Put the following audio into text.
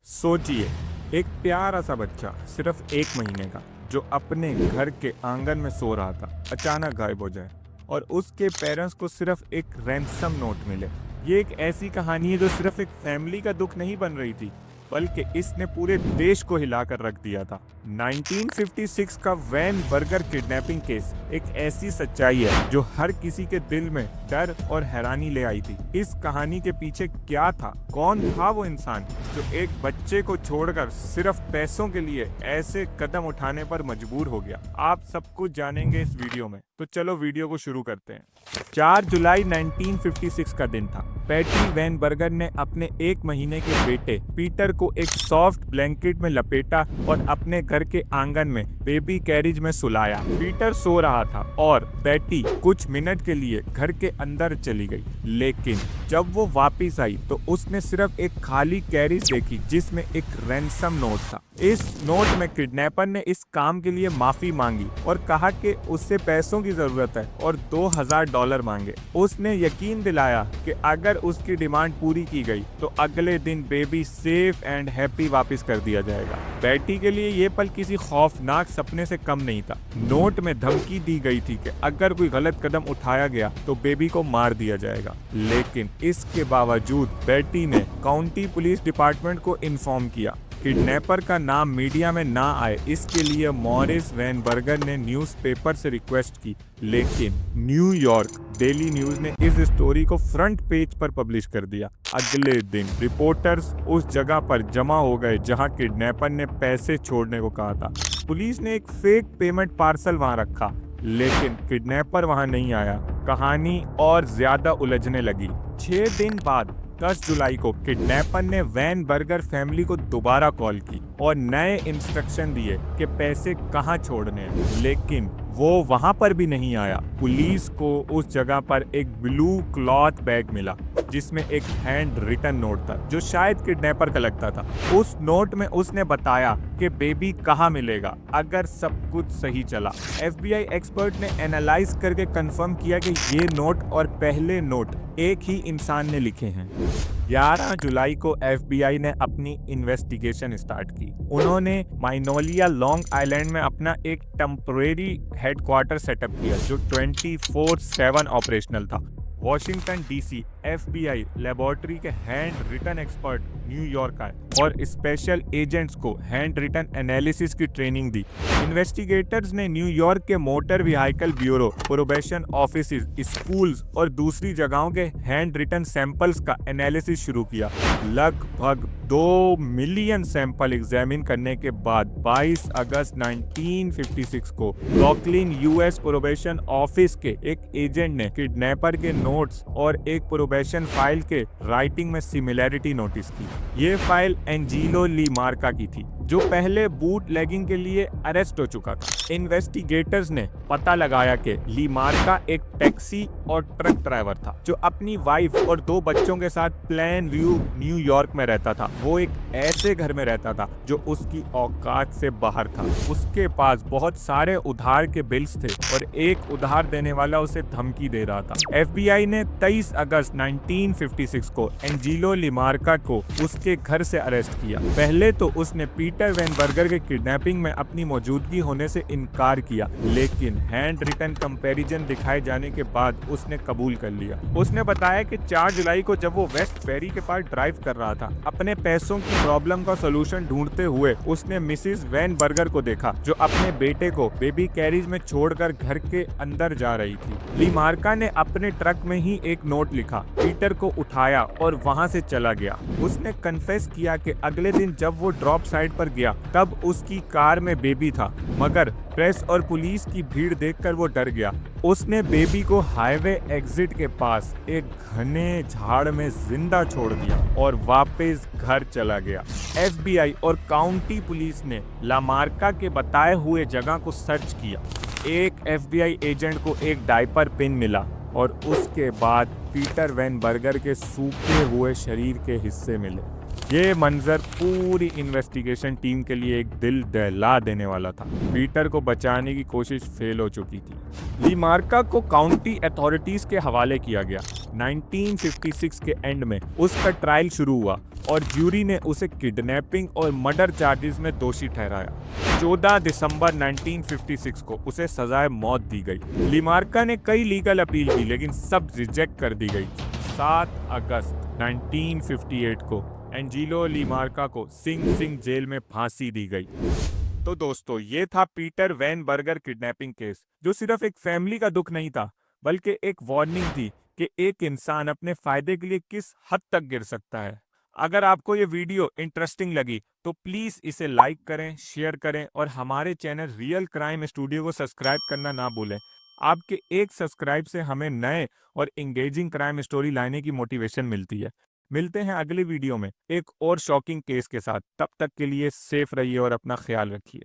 सोचिए, एक प्यारा सा बच्चा सिर्फ 1 महीने का जो अपने घर के आंगन में सो रहा था अचानक गायब हो जाए और उसके पेरेंट्स को सिर्फ एक रैंसम नोट मिले। ये एक ऐसी कहानी है जो सिर्फ एक फैमिली का दुख नहीं बन रही थी, बल्कि इसने पूरे देश को हिलाकर रख दिया था। 1956 का वैन बर्गर किडनैपिंग केस एक ऐसी सच्चाई है जो हर किसी के दिल में डर और हैरानी ले आई थी। इस कहानी के पीछे क्या था, कौन था वो इंसान जो एक बच्चे को छोड़कर सिर्फ पैसों के लिए ऐसे कदम उठाने पर मजबूर हो गया, आप सब कुछ जानेंगे इस वीडियो में। तो चलो वीडियो को शुरू करते हैं। 4 जुलाई 1956 का दिन था। पैटी वैन बर्गर ने अपने 1 महीने के बेटे पीटर को एक सॉफ्ट ब्लैंकेट में लपेटा और अपने घर के आंगन में बेबी कैरिज में सुलाया। पीटर सो रहा था और पैटी कुछ मिनट के लिए घर के अंदर चली गई, लेकिन जब वो वापस आई तो उसने सिर्फ एक खाली कैरिज देखी जिसमें एक रैंसम नोट था। इस नोट में किडनैपर ने इस काम के लिए माफी मांगी और कहा कि उससे पैसों की जरूरत है और $2000 मांगे। उसने यकीन दिलाया कि अगर उसकी डिमांड पूरी की गई तो अगले दिन बेबी सेफ एंड हैप्पी वापस कर दिया जाएगा। बैटी के लिए ये पल किसी खौफनाक सपने से कम नहीं था। नोट में धमकी दी गई थी कि अगर कोई गलत कदम उठाया गया तो बेबी को मार दिया जाएगा, लेकिन इसके बावजूद बैटी ने काउंटी पुलिस डिपार्टमेंट को इन्फॉर्म किया। किडनैपर का नाम मीडिया में ना आए इसके लिए मॉरिस वैन बर्गर ने न्यूज़पेपर से रिक्वेस्ट की, लेकिन न्यूयॉर्क डेली न्यूज ने इस स्टोरी को फ्रंट पेज पर पब्लिश कर दिया। अगले दिन रिपोर्टर्स उस जगह पर जमा हो गए जहां किडनैपर ने पैसे छोड़ने को कहा था। पुलिस ने एक फेक पेमेंट पार्सल वहां रखा, लेकिन किडनैपर वहां नहीं आया। कहानी और ज्यादा उलझने लगी। 6 दिन बाद 10 जुलाई को किडनैपर ने वैन बर्गर फैमिली को दोबारा कॉल की और नए इंस्ट्रक्शन दिए कि पैसे कहां छोड़ने हैं, लेकिन वो वहां पर भी नहीं आया। पुलिस को उस जगह पर एक ब्लू क्लॉथ बैग मिला जिसमें एक हैंड रिटन नोट था जो शायद किडनैपर का लगता था। उस नोट में उसने बताया कि बेबी कहाँ मिलेगा अगर सब कुछ सही चला। FBI एक्सपर्ट ने एनालाइज करके कंफर्म किया कि ये नोट और पहले नोट एक ही इंसान ने लिखे हैं। 11 जुलाई को FBI ने अपनी इन्वेस्टिगेशन स्टार्ट की। उन्होंने माइनोलिया लॉन्ग आइलैंड में अपना एक टेम्परेरी हेडक्वार्टर सेटअप किया जो 24/7 ऑपरेशनल था। वॉशिंगटन DC FBI लेबोरेटरी के हैंड रिटन एक्सपर्ट न्यूयॉर्क आए और स्पेशल एजेंट्स को हैंड रिटन एनालिसिस की ट्रेनिंग दी। इन्वेस्टिगेटर्स ने न्यूयॉर्क के motor vehicle bureau, probation offices, schools और दूसरी जगहों के हैंड रिटन सैंपल्स का एनालिसिस शुरू किया। लगभग 2 मिलियन सैंपल एग्जामिन करने के बाद 22 अगस्त 1956 को ब्रुकलिन US प्रोबेशन ऑफिस के एक एजेंट ने किडनैपर के नोट्स और एक प्रोबेशन फाइल के राइटिंग में सिमिलैरिटी नोटिस की। ये फाइल एंजीलो ली मार्का की थी जो पहले बूट लेगिंग के लिए अरेस्ट हो चुका था। इन्वेस्टिगेटर्स ने पता लगाया कि ली मार्का एक टैक्सी और ट्रक ड्राइवर था जो अपनी वाइफ और 2 बच्चों के साथ प्लेन व्यू न्यूयॉर्क में रहता था। वो एक ऐसे घर में रहता था जो उसकी औकात से बाहर था। उसके पास बहुत सारे उधार के बिल्स थे और एक उधार देने वाला उसे धमकी दे रहा था। FBI ने 23 अगस्त 1956 को एंजीलो लिमार्का को उसके घर से अरेस्ट किया। पहले तो उसने पीटर वैन बर्गर के किडनैपिंग में अपनी मौजूदगी होने से इनकार किया, लेकिन हैंड रिटन कंपैरिजन दिखाए जाने के बाद उसने कबूल कर लिया। उसने बताया कि 4 जुलाई को जब वो वेस्ट बेरी के पास ड्राइव कर रहा था, अपने पैसों की प्रॉब्लम का सोल्यूशन ढूंढते हुए उसने मिसिस वैन बर्गर को देखा जो अपने बेटे को बेबी कैरिज में छोड़कर घर के अंदर जा रही थी। ली मार्का ने अपने ट्रक में ही एक नोट लिखा, पीटर को उठाया और वहां से चला गया। उसने कन्फेस किया कि अगले दिन जब वो ड्रॉप साइट पर गया तब उसकी कार में बेबी था, मगर प्रेस और पुलिस की भीड़ देखकर वो डर गया। उसने बेबी को हाईवे एग्जिट के पास एक घने झाड़ में जिंदा छोड़ दिया और वापस घर चला गया। FBI और काउंटी पुलिस ने लामार्का के बताए हुए जगह को सर्च किया। एक FBI एजेंट को एक डायपर पिन मिला और उसके बाद पीटर वैन बर्गर के सूखे हुए शरीर के हिस्से मिले। ये मंजर पूरी इन्वेस्टिगेशन टीम के लिए एक दिल दहला देने वाला था। पीटर को बचाने की कोशिश फेल हो चुकी थी। लीमार्का को काउंटी अथॉरिटीज के हवाले किया गया। 1956 के एंड में उसका ट्रायल शुरू हुआ और ज्यूरी ने उसे किडनैपिंग और मर्डर चार्जेस में दोषी ठहराया। 14 दिसंबर 1956 को उसे सजाए मौत दी गई। लीमार्का ने कई लीगल अपील की लेकिन सब रिजेक्ट कर दी गई। 7 अगस्त 1958 को एंजिलो लीमार्का को सिंग सिंग जेल में फांसी दी गई। तो दोस्तों, ये था Peter van Berger kidnapping case, जो सिर्फ एक फैमिली का दुख नहीं था बल्कि एक वार्निंग थी कि एक इंसान अपने फायदे के लिए किस हद तक गिर सकता है। अगर आपको ये वीडियो इंटरेस्टिंग लगी तो प्लीज़ इसे लाइक करें, शेयर करें और हमारे चैनल रियल क्राइम स्टूडियो को सब्सक्राइब करना ना भूलें। आपके एक सब्सक्राइब से हमें नए और इंगेजिंग क्राइम स्टोरी लाने की मोटिवेशन मिलती है। मिलते हैं अगली वीडियो में एक और शॉकिंग केस के साथ। तब तक के लिए सेफ रहिए और अपना ख्याल रखिए।